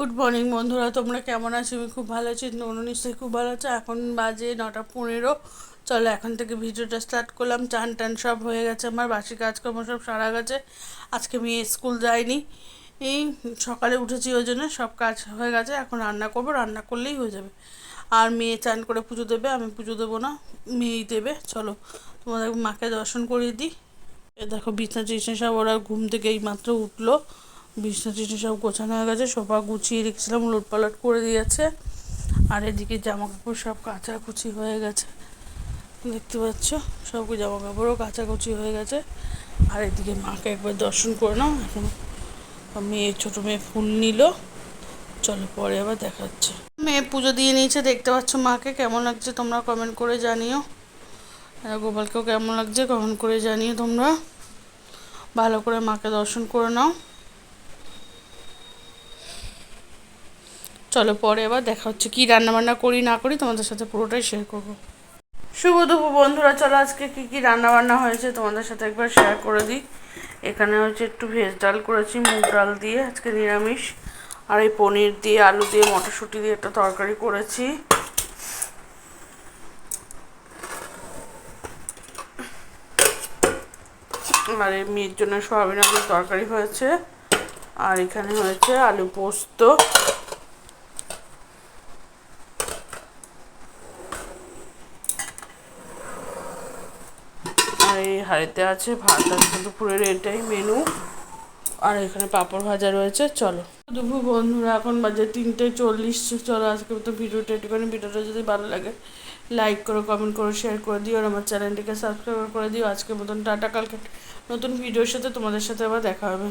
Good morning বন্ধুরা, তোমরা কেমন আছো? আমি খুব ভালো আছি, তোমরা নিশ্চয়ই খুব ভালো আছো। এখন বাজে 9:15। চলো এখন থেকে ভিডিওটা স্টার্ট করলাম। চান টান সব হয়ে গেছে, আমার বাসি কাজকর্ম সব সারা গেছে। আজকে মেয়ে স্কুল যায়নি, এই সকালে উঠেছি, ওই জন্য সব কাজ হয়ে গেছে। এখন রান্না করবো, রান্না করলেই হয়ে যাবে। আর মেয়ে চান করে পুজো দেবে, আমি পুজো দেবো না, মেয়েই দেবে। চলো তোমাদের মাকে দর্শন করিয়ে দিই। এ দেখো বিছনা টিছনা সব, ওরা ঘুম থেকে এই মাত্র উঠলো। বিছনা টিছনা সব গোছানো হয়ে গেছে, সোফা গুছিয়ে রেখেছিলাম, উলটপালট করে দিয়েছে। আর এদিকে জামা কাপড় সব কাচাকুচি হয়ে গেছে, দেখতে পাচ্ছ, সব জামা কাপড়ও কাচাকুচি হয়ে গেছে। আর এদিকে মাকে একবার দর্শন করে নাও। এখন মেয়ে, ছোটো মেয়ে ফুল নিল। চলো পরে আবার দেখা হচ্ছে। মেয়ে পুজো দিয়ে নিয়েছে, দেখতে পাচ্ছ মাকে। কেমন লাগছে তোমরা কমেন্ট করে জানিও। গোপালকেও কেমন লাগছে কমেন্ট করে জানিও তোমরা। ভালো করে মাকে দর্শন করে নাও। চলো পরে আবার দেখা হচ্ছে, কি রান্নাবান্না করি না করি তোমাদের সাথে পুরোটাই শেয়ার করবো। শুভ দুপুর বন্ধুরা, চলো আজকে কি কি রান্নাবান্না হয়েছে তোমাদের সাথে একবার শেয়ার করে দিই। এখানে হচ্ছে একটু ভেজ ডাল করেছি মুগ ডাল দিয়ে, আজকে নিরামিষ। আর এই পনির দিয়ে, আলু দিয়ে, মটরশুঁটি দিয়ে একটা তরকারি করেছি। আর এই মেয়ের জন্য সয়াবিন আলুর তরকারি হয়েছে। আর এখানে হয়েছে আলু পোস্ত। আর এই হাঁড়িতে আছে ভাত। আজকে দুপুরের এটাই মেনু। আর এখানে পাঁপড় ভাজা রয়েছে। চলো দুপুর বন্ধুরা, এখন বাজে 3:40। চলো আজকে তো ভিডিওটা একটুখানি, ভিডিওটা যদি ভালো লাগে লাইক করো, কমেন্ট করো, শেয়ার করে দিও। আর আমার চ্যানেলটিকে সাবস্ক্রাইব করে দিও। আজকের মতন টাটা, কালকে নতুন ভিডিওর সাথে তোমাদের সাথে আবার দেখা হবে।